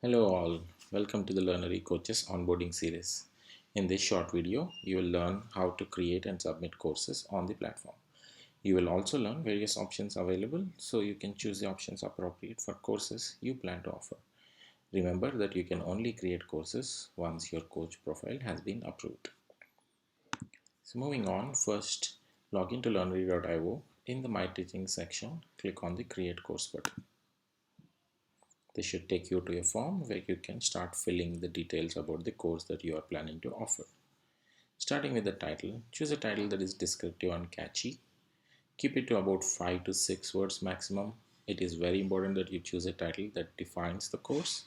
Hello all, welcome to the Learnery Coaches onboarding series. In this short video, you will learn how to create and submit courses on the platform. You will also learn various options available so you can choose the options appropriate for courses you plan to offer. Remember that you can only create courses once your coach profile has been approved. So moving on, first log into learnery.io. In the My Teaching section, click on the Create Course button. This should take you to a form where you can start filling the details about the course that you are planning to offer. Starting with the title, choose a title that is descriptive and catchy. Keep it to about 5 to 6 words maximum. It is very important that you choose a title that defines the course,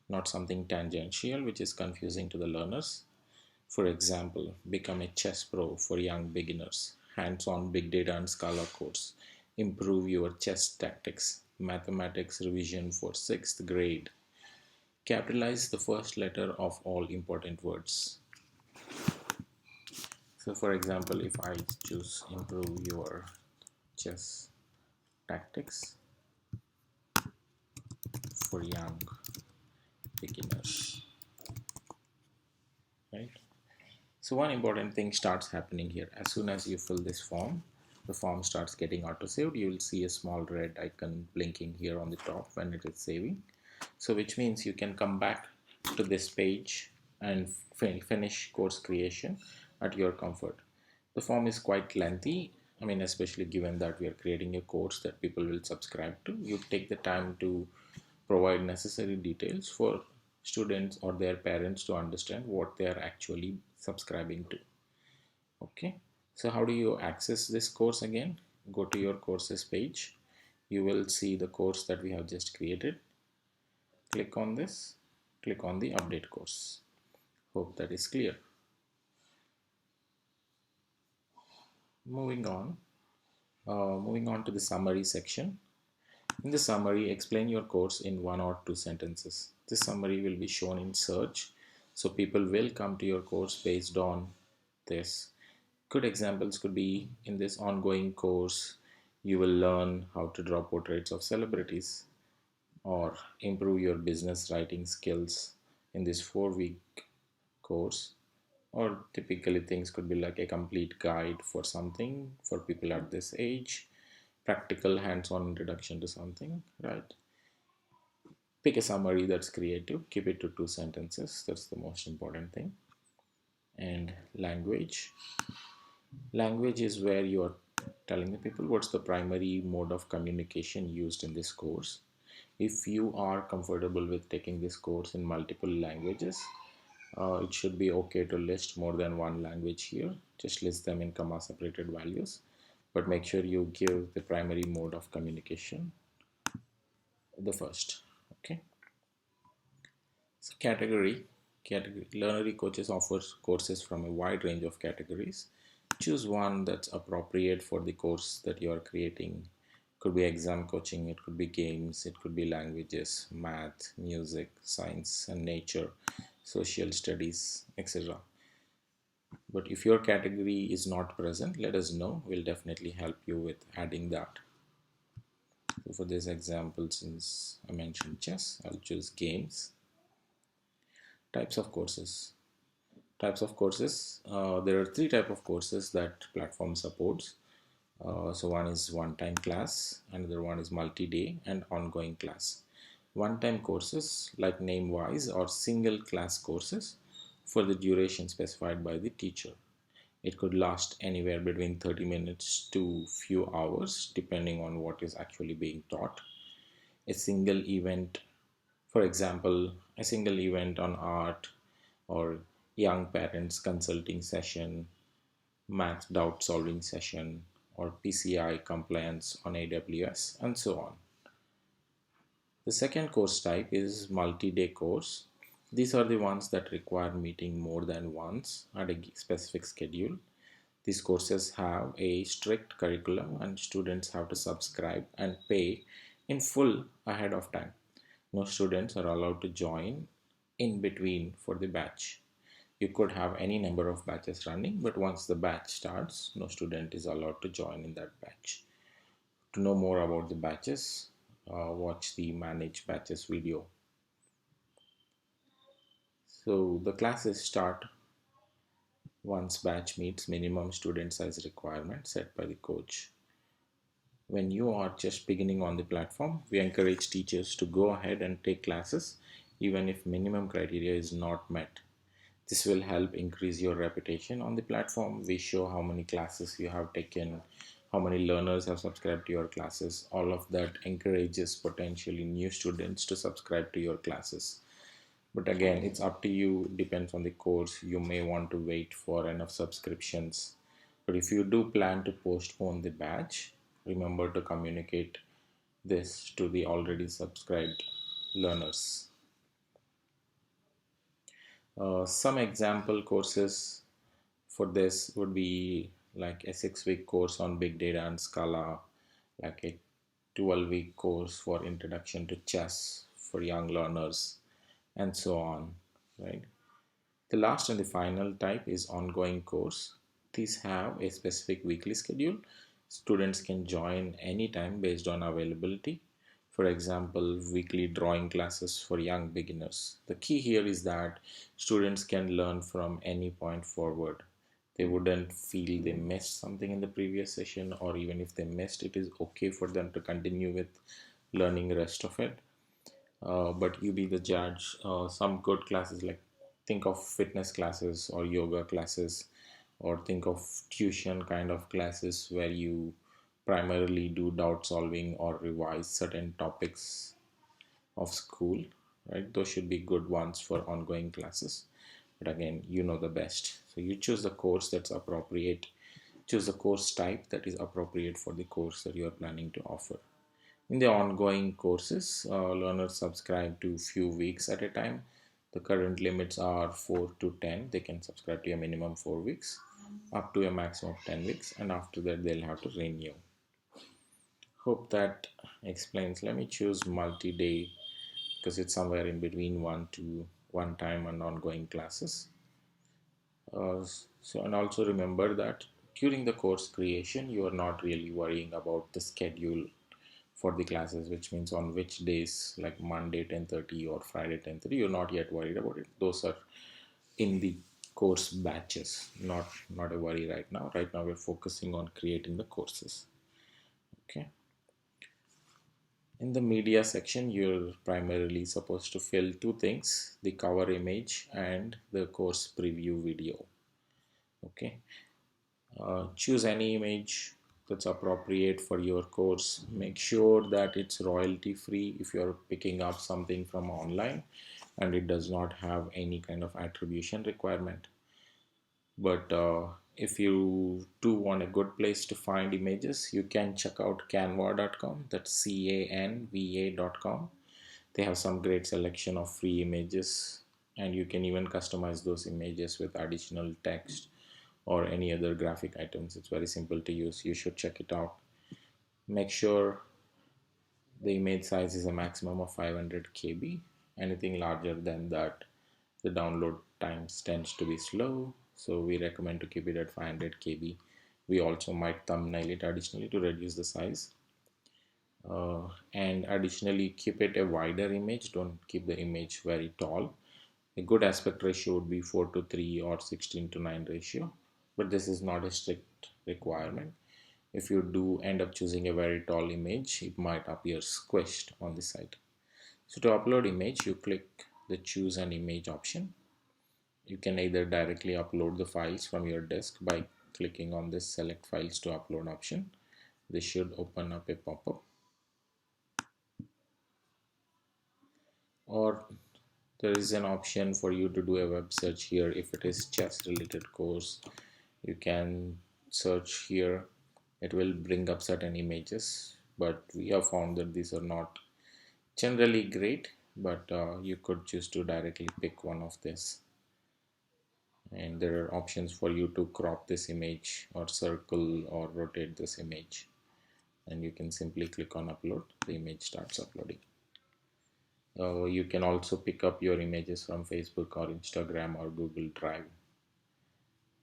not something tangential which is confusing to the learners. For example, become a chess pro for young beginners, hands-on big data and Scala course, improve your chess tactics, mathematics revision for 6th grade. Capitalize the first letter of all important words. So for example, if I choose improve your chess tactics for young beginners, right? So one important thing starts happening here. As soon as you fill this form, the form starts getting auto-saved. You will see a small red icon blinking here on the top when it is saving. So which means you can come back to this page and finish course creation at your comfort. The form is quite lengthy. I mean, especially given that we are creating a course that people will subscribe to. You take the time to provide necessary details for students or their parents to understand what they are actually subscribing to. Okay, so how do you access this course again? Go to your courses page. You will see the course that we have just created. Click on this, click on the update course. Hope that is clear. Moving on to the summary section. In the summary, explain your course in 1 or 2 sentences. This summary will be shown in search, so people will come to your course based on this. Good examples could be, in this ongoing course, you will learn how to draw portraits of celebrities, or improve your business writing skills in this 4-week course. Or typically things could be like a complete guide for something for people at this age, practical hands-on introduction to something, right? Pick a summary that's creative, keep it to 2 sentences, that's the most important thing. And language is where you are telling the people what's the primary mode of communication used in this course. If you are comfortable with taking this course in multiple languages, it should be okay to list more than one language here. Just list them in comma separated values, but make sure you give the primary mode of communication the first. Okay, so category learnery coaches offers courses from a wide range of categories. Choose one that's appropriate for the course that you are creating. Could be exam coaching, it could be games, it could be languages, math, music, science and nature, social studies, etc. But if your category is not present, let us know. We'll definitely help you with adding that. So for this example, since I mentioned chess, I'll choose games. Types of courses. There are 3 types of courses that platform supports. So one is one-time class, another one is multi-day and ongoing class. One-time courses like name-wise or single class courses for the duration specified by the teacher. It could last anywhere between 30 minutes to few hours depending on what is actually being taught. A single event, for example, a single event on art or young parents consulting session, math doubt solving session, or PCI compliance on AWS, and so on. The second course type is multi-day course. These are the ones that require meeting more than once at a specific schedule. These courses have a strict curriculum and students have to subscribe and pay in full ahead of time. No students are allowed to join in between for the batch. You could have any number of batches running, but once the batch starts, no student is allowed to join in that batch. To know more about the batches, watch the Manage Batches video. So the classes start once batch meets minimum student size requirement set by the coach. When you are just beginning on the platform, we encourage teachers to go ahead and take classes even if minimum criteria is not met. This will help increase your reputation on the platform. We show how many classes you have taken, how many learners have subscribed to your classes. All of that encourages potentially new students to subscribe to your classes. But again, it's up to you, depends on the course. You may want to wait for enough subscriptions. But if you do plan to postpone the batch, remember to communicate this to the already subscribed learners. Some example courses for this would be like a 6-week course on big data and Scala, like a 12-week course for introduction to chess for young learners, and so on, right? The last and the final type is ongoing course. These have a specific weekly schedule. Students can join anytime based on availability. For example, weekly drawing classes for young beginners. The key here is that students can learn from any point forward. They wouldn't feel they missed something in the previous session, or even if they missed, it is okay for them to continue with learning the rest of it. But you be the judge. Some good classes, like think of fitness classes or yoga classes, or think of tuition kind of classes where you primarily do doubt solving or revise certain topics of school, right? Those should be good ones for ongoing classes. But again, you know the best. So you choose the course that's appropriate, choose the course type that is appropriate for the course that you are planning to offer. In the ongoing courses, learners subscribe to few weeks at a time. The current limits are 4 to 10. They can subscribe to a minimum 4 weeks, up to a maximum of 10 weeks, and after that they'll have to renew. Hope that explains. Let me choose multi-day because it's somewhere in between one time and ongoing classes. And also remember that during the course creation, you are not really worrying about the schedule for the classes, which means on which days, like Monday 10:30 or Friday 10:30, you're not yet worried about it. Those are in the course batches, not a worry right now. Right now we're focusing on creating the courses. Okay. In the media section, you're primarily supposed to fill two things: the cover image and the course preview video. Okay. Choose any image that's appropriate for your course. Make sure that it's royalty free if you're picking up something from online and it does not have any kind of attribution requirement. But if you do want a good place to find images, you can check out canva.com. That's canva.com. They have some great selection of free images, and you can even customize those images with additional text or any other graphic items. It's very simple to use. You should check it out. Make sure the image size is a maximum of 500 KB. Anything larger than that, the download times tends to be slow, so we recommend to keep it at 500 KB. We also might thumbnail it additionally to reduce the size. And additionally, keep it a wider image. Don't keep the image very tall. A good aspect ratio would be 4 to 3 or 16 to 9 ratio, but this is not a strict requirement. If you do end up choosing a very tall image, it might appear squished on the site. So to upload image, you click the choose an image option. You can either directly upload the files from your disk by clicking on this select files to upload option. This should open up a pop-up, or there is an option for you to do a web search here. If it is chess related course, you can search here. It will bring up certain images, but we have found that these are not generally great, but you could choose to directly pick one of this, and there are options for you to crop this image or circle or rotate this image, and you can simply click on upload. The image starts uploading. You can also pick up your images from Facebook or Instagram or Google Drive.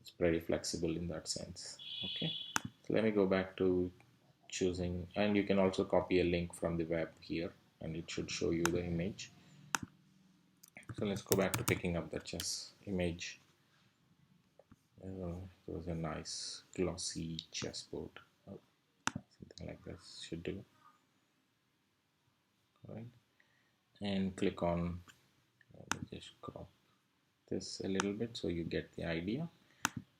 It's pretty flexible in that sense. Okay, so let me go back to choosing, and you can also copy a link from the web here and it should show you the image. So let's go back to picking up the chess image. It was a nice glossy chessboard. Oh, something like this should do. Right, and click on, let me just crop this a little bit so you get the idea,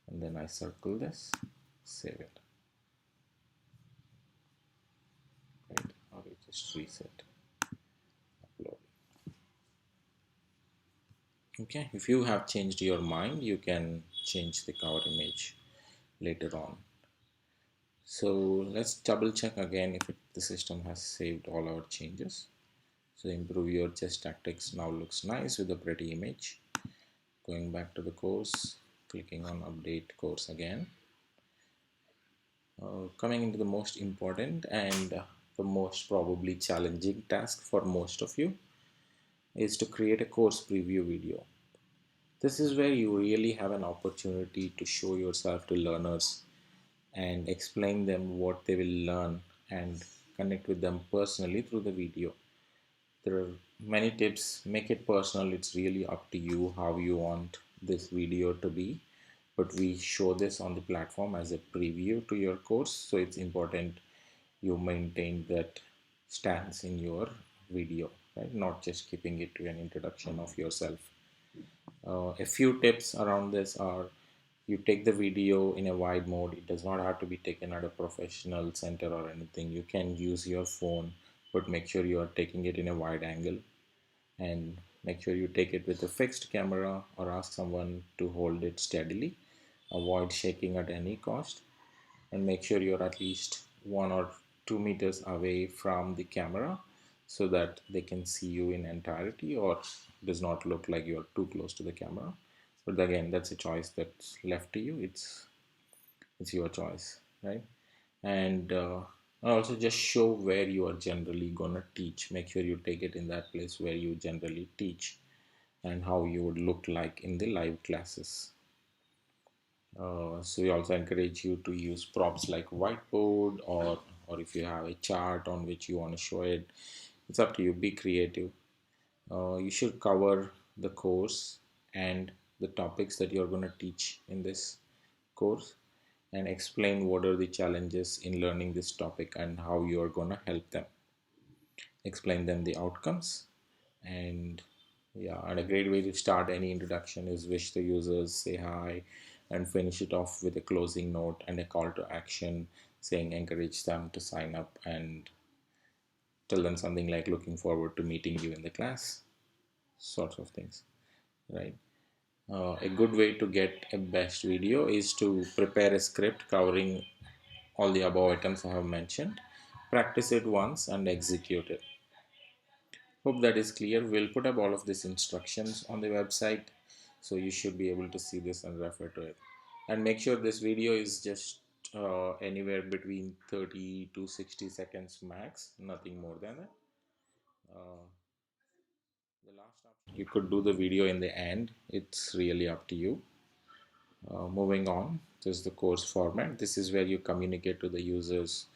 and then I circle this, save it. Right, or you just reset, upload. Okay, if you have changed your mind, you can change the cover image later on. So let's double check again if the system has saved all our changes. So improve your chess tactics now looks nice with a pretty image. Going back to the course, clicking on update course again. Coming into the most important and the most probably challenging task for most of you is to create a course preview video. This is where you really have an opportunity to show yourself to learners and explain them what they will learn and connect with them personally through the video. There are many tips. Make it personal. It's really up to you how you want this video to be. But we show this on the platform as a preview to your course. So it's important you maintain that stance in your video, right? Not just keeping it to an introduction of yourself. A few tips around this are you take the video in a wide mode. It does not have to be taken at a professional center or anything. You can use your phone, but make sure you are taking it in a wide angle, and make sure you take it with a fixed camera or ask someone to hold it steadily. Avoid shaking at any cost, and make sure you're at least 1 or 2 meters away from the camera so that they can see you in entirety or does not look like you're too close to the camera. But again, that's a choice that's left to you. It's your choice, right? And also just show where you are generally gonna teach. Make sure you take it in that place where you generally teach and how you would look like in the live classes. So we also encourage you to use props like whiteboard, or if you have a chart on which you want to show it, it's up to you. Be creative. You should cover the course and the topics that you're going to teach in this course, and explain what are the challenges in learning this topic and how you are going to help them. Explain them the outcomes. And yeah, and a great way to start any introduction is wish the users, say hi, and finish it off with a closing note and a call to action saying encourage them to sign up, and tell them something like looking forward to meeting you in the class, sorts of things, right? A good way to get a best video is to prepare a script covering all the above items I have mentioned. Practice it once and execute it. Hope that is clear. We'll put up all of these instructions on the website, so you should be able to see this and refer to it. And make sure this video is just anywhere between 30 to 60 seconds max, nothing more than that. Uh, the last option, you could do the video in the end. It's really up to you. Moving on, this is the course format. This is where you communicate to the users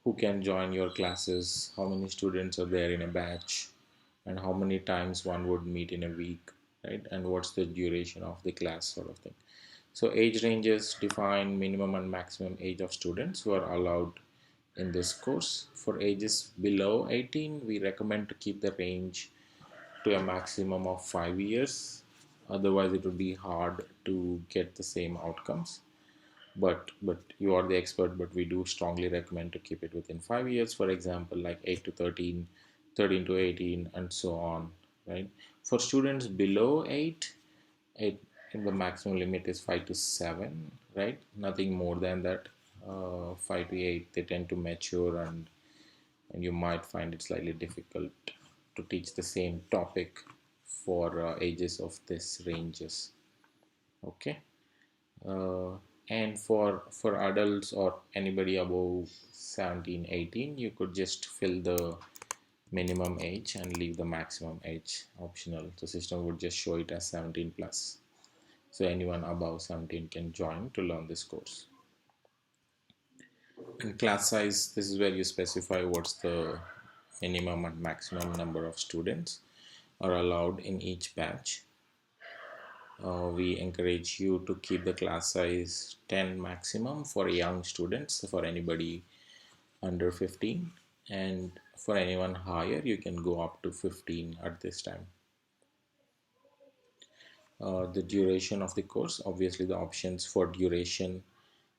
who can join your classes, how many students are there in a batch, and how many times one would meet in a week, right? And what's the duration of the class, sort of thing. So age ranges define minimum and maximum age of students who are allowed in this course. For ages below 18, we recommend to keep the range to a maximum of 5 years. Otherwise, it would be hard to get the same outcomes. But you are the expert, but we do strongly recommend to keep it within 5 years. For example, like 8 to 13, 13 to 18, and so on, right? For students below 8, it the maximum limit is 5 to 7, right? Nothing more than that. 5 to 8, they tend to mature, and you might find it slightly difficult to teach the same topic for ages of this ranges. Okay. uh, and for adults or anybody above 17, 18, you could just fill the minimum age and leave the maximum age optional. The system would just show it as 17 plus, so anyone above 17 can join to learn this course. And class size, this is where you specify what's the minimum and maximum number of students. are allowed in each batch. We encourage you to keep the class size 10 maximum for young students, for anybody under 15, and for anyone higher you can go up to 15 at this time. The duration of the course, obviously the options for duration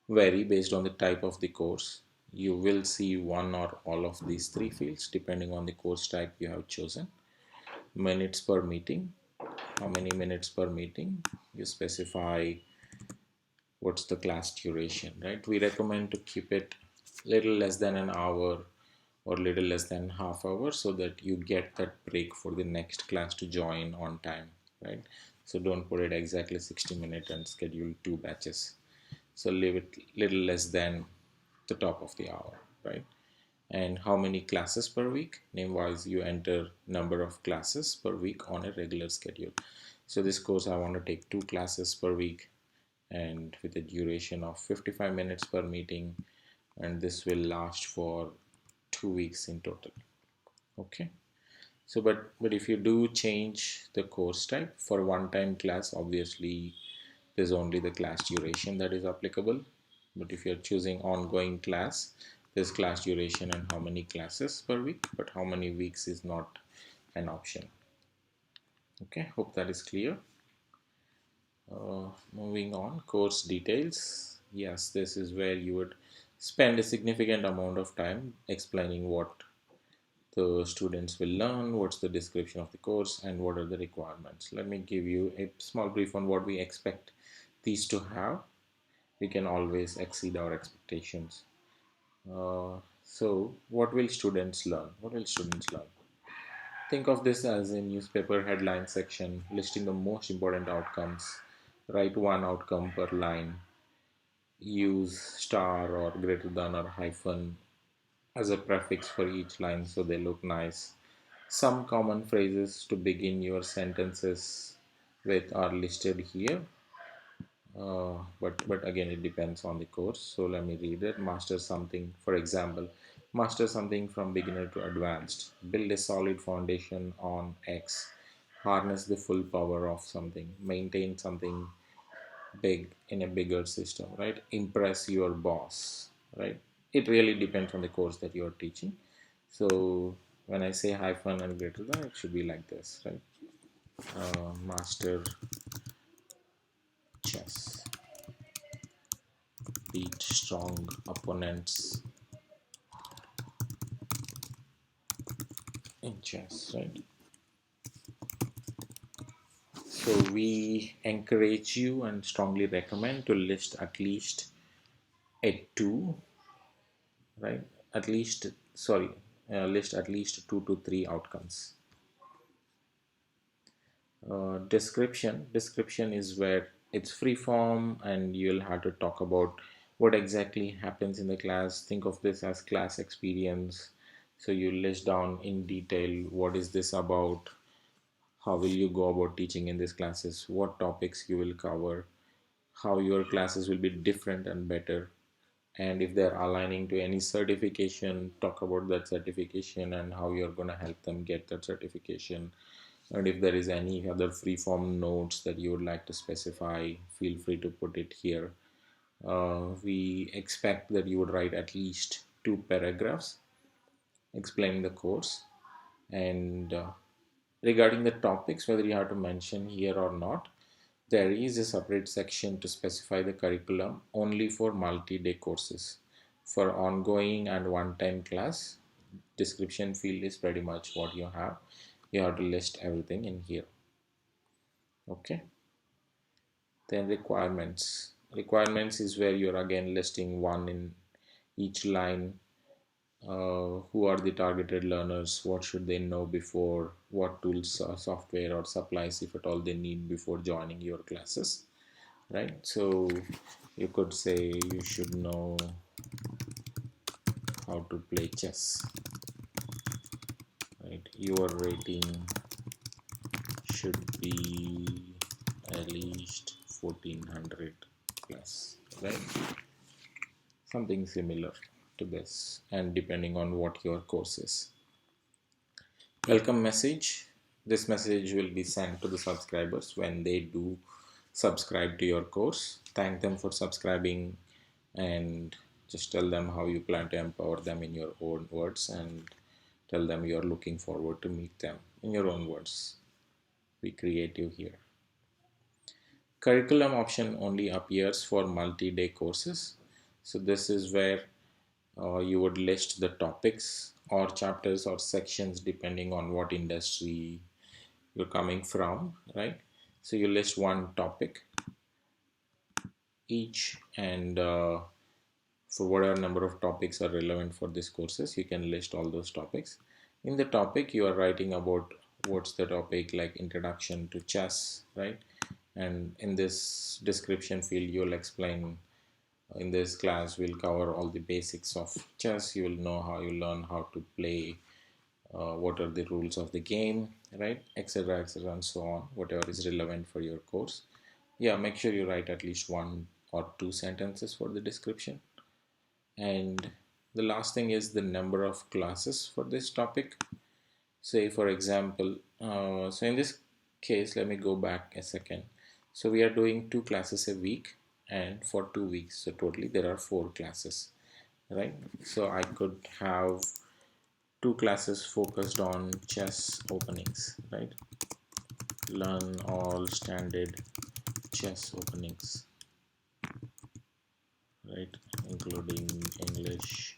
vary based on the type of the course. You will see one or all of these three fields depending on the course type you have chosen. Minutes per meeting, how many minutes per meeting, you specify what's the class duration, right? We recommend to keep it little less than an hour or little less than half hour so that you get that break for the next class to join on time, right? So don't put it exactly 60 minutes and schedule two batches. So leave it little less than the top of the hour, right? And how many classes per week? Name wise, you enter number of classes per week on a regular schedule. So this course I want to take 2 classes per week and with a duration of 55 minutes per meeting, and this will last for 2 weeks in total. Okay, so but if you do change the course type for one-time class, obviously there's only the class duration that is applicable. But if you're choosing ongoing class, there's class duration and how many classes per week, but how many weeks is not an option. Okay, hope that is clear. Moving on, course details. Yes, this is where you would spend a significant amount of time explaining what the students will learn, what's the description of the course, and what are the requirements. Let me give you a small brief on what we expect these to have. We can always exceed our expectations. So, what will students learn? What will students learn? Think of this as a newspaper headline section listing the most important outcomes. Write one outcome per line. Use star or greater than or hyphen as a prefix for each line so they look nice. Some common phrases to begin your sentences with are listed here. But again it depends on the course, so let me read it. Master something, for example, master something from beginner to advanced, build a solid foundation on X, harness the full power of something, maintain something big in a bigger system, right? Impress your boss, right? It really depends on the course that you're teaching. So when I say hyphen and greater than, it should be like this, right? Master chess, beat strong opponents in chess, right? So we encourage you and strongly recommend to list at least a two, right? At least, sorry, list at least 2 to 3 outcomes. Description is where it's free form and you'll have to talk about what exactly happens in the class. Think of this as class experience. So you list down in detail what is this about, how will you go about teaching in these classes, what topics you will cover, how your classes will be different and better, and if they're aligning to any certification, talk about that certification and how you're going to help them get that certification. And if there is any other free form notes that you would like to specify, feel free to put it here. We expect that you would write at least 2 paragraphs explaining the course, and regarding the topics, whether you have to mention here or not, there is a separate section to specify the curriculum only for multi-day courses. For ongoing and one-time class, description field is pretty much what you have. You have to list everything in here. Okay. Then requirements. Requirements is where you're again listing one in each line. Who are the targeted learners? What should they know before? What tools, software, or supplies, if at all, they need before joining your classes, right? So you could say you should know how to play chess, right? Your rating should be at least 1400 plus, right? Something similar to this, and depending on what your course is. Welcome message. This message will be sent to the subscribers when they do subscribe to your course. Thank them for subscribing and just tell them how you plan to empower them in your own words, and tell them you're looking forward to meet them in your own words. Be creative here. Curriculum option only appears for multi-day courses. So this is where you would list the topics or chapters or sections depending on what industry you're coming from, right? So you list one topic each, and for whatever number of topics are relevant for these courses, you can list all those topics. In the topic, you are writing about what's the topic, like introduction to chess, right? And in this description field, you'll explain, in this class we'll cover all the basics of chess. You will know how you learn how to play, what are the rules of the game, right, etc., etc., and so on, whatever is relevant for your course. Yeah, make sure you write at least one or two sentences for the description. And the last thing is the number of classes for this topic. Say for example, so in this case, let me go back a second. So we are doing 2 classes a week, and for 2 weeks, so totally there are 4 classes, right? So I could have 2 classes focused on chess openings, right? Learn all standard chess openings, right, including English,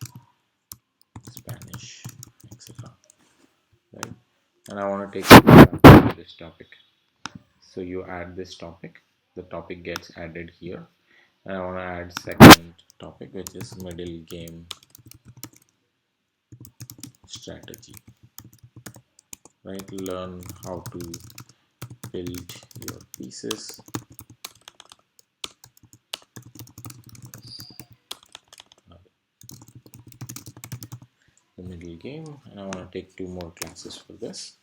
Spanish, etc., right? And I want to take this topic. So you add this topic, the topic gets added here, and I want to add second topic, which is middle game strategy, right? Learn how to build your pieces. The middle game, and I want to take 2 more classes for this,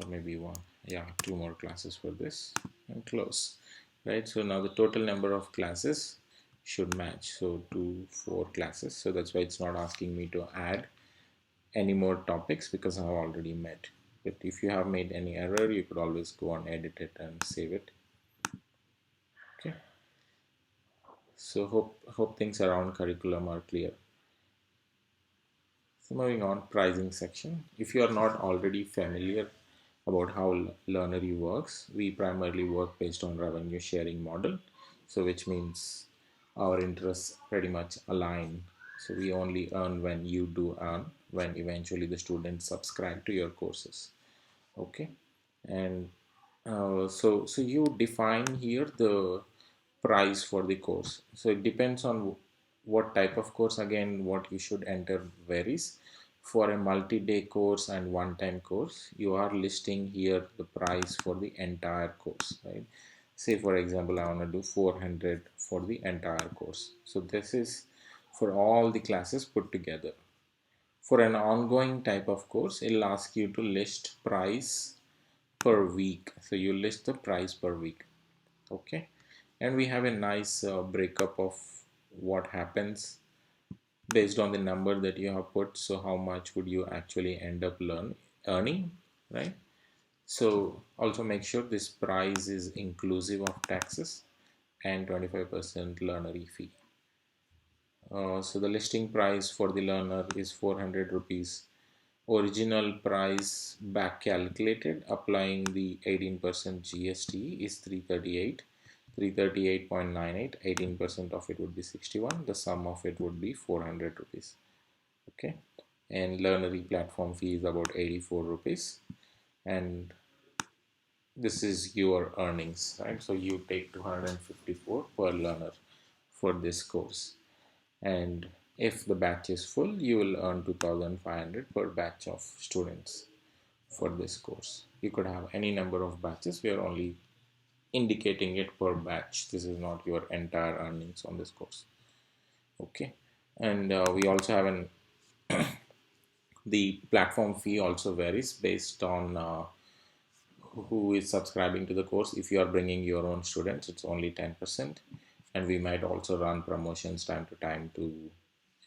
or maybe one. Yeah, 2 more classes for this, and close, right? So now the total number of classes should match, so 4 classes. So that's why it's not asking me to add any more topics, because I've already met. But if you have made any error, you could always go and edit it and save it. Okay, so hope things around curriculum are clear. So moving on, pricing section. If you are not already familiar about how Learnery works, we primarily work based on revenue sharing model. So which means our interests pretty much align. So we only earn when you do earn, when eventually the students subscribe to your courses. Okay, and so you define here the price for the course. So it depends on what type of course. Again, what you should enter varies. For a multi-day course and one-time course, you are listing here the price for the entire course, right? Say for example, I want to do 400 for the entire course. So this is for all the classes put together. For an ongoing type of course, it'll ask you to list price per week. So you list the price per week. Okay, and we have a nice breakup of what happens based on the number that you have put. So how much would you actually end up earning, right? So also make sure this price is inclusive of taxes and 25% learnery fee. So the listing price for the learner is 400 rupees. Original price back calculated applying the 18% GST is 338. 338.98, 18% of it would be 61. The sum of it would be 400 rupees. Okay, and Learnery platform fee is about 84 rupees, and this is your earnings, right? So you take 254 per learner for this course, and if the batch is full, you will earn 2500 per batch of students for this course. You could have any number of batches. We are only indicating it per batch. This is not your entire earnings on this course. Okay, and we also have an the platform fee also varies based on who is subscribing to the course. If you are bringing your own students, it's only 10%, and we might also run promotions time to time to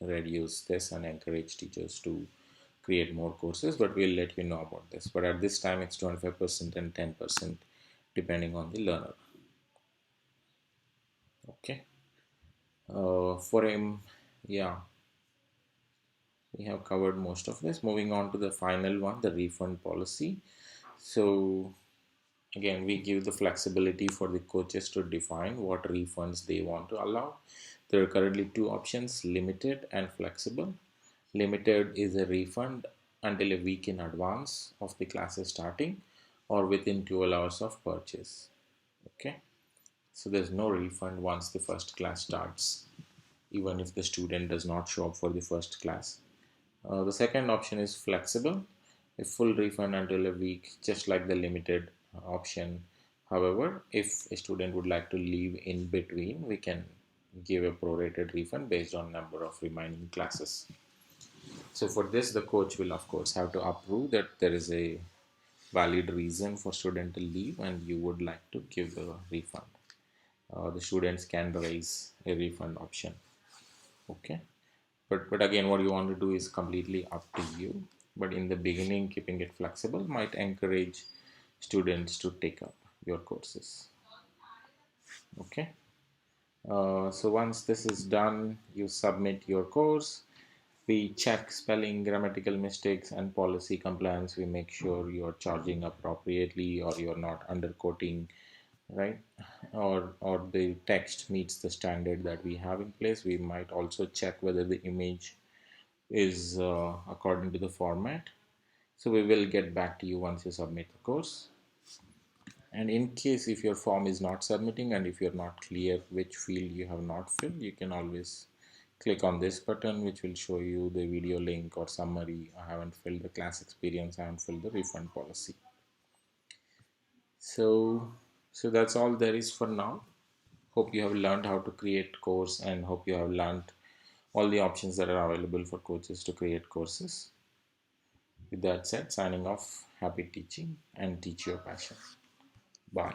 reduce this and encourage teachers to create more courses, but we'll let you know about this. But at this time it's 25% and 10% depending on the learner. Okay. For him, yeah, we have covered most of this. Moving on to the final one, the refund policy. So again, we give the flexibility for the coaches to define what refunds they want to allow. There are currently two options, limited and flexible. Limited is a refund until a week in advance of the classes starting or within 12 hours of purchase. Okay, so there's no refund once the first class starts, even if the student does not show up for the first class. The second option is flexible, a full refund until a week, just like the limited option. However, if a student would like to leave in between, we can give a prorated refund based on number of remaining classes. So for this, the coach will of course have to approve that there is a valid reason for student to leave and you would like to give the refund. The students can raise a refund option. Okay. But again, what you want to do is completely up to you. But in the beginning, keeping it flexible might encourage students to take up your courses. Okay. So once this is done, you submit your course. We check spelling, grammatical mistakes, and policy compliance. We make sure you're charging appropriately or you're not underquoting, right? Or the text meets the standard that we have in place. We might also check whether the image is according to the format. So we will get back to you once you submit the course. And in case if your form is not submitting and if you're not clear which field you have not filled, you can always click on this button which will show you the video link or summary. I haven't filled the class experience, I haven't filled the refund policy. So that's all there is for now. Hope you have learned how to create course and hope you have learned all the options that are available for coaches to create courses. With that said, signing off, happy teaching and teach your passion. Bye.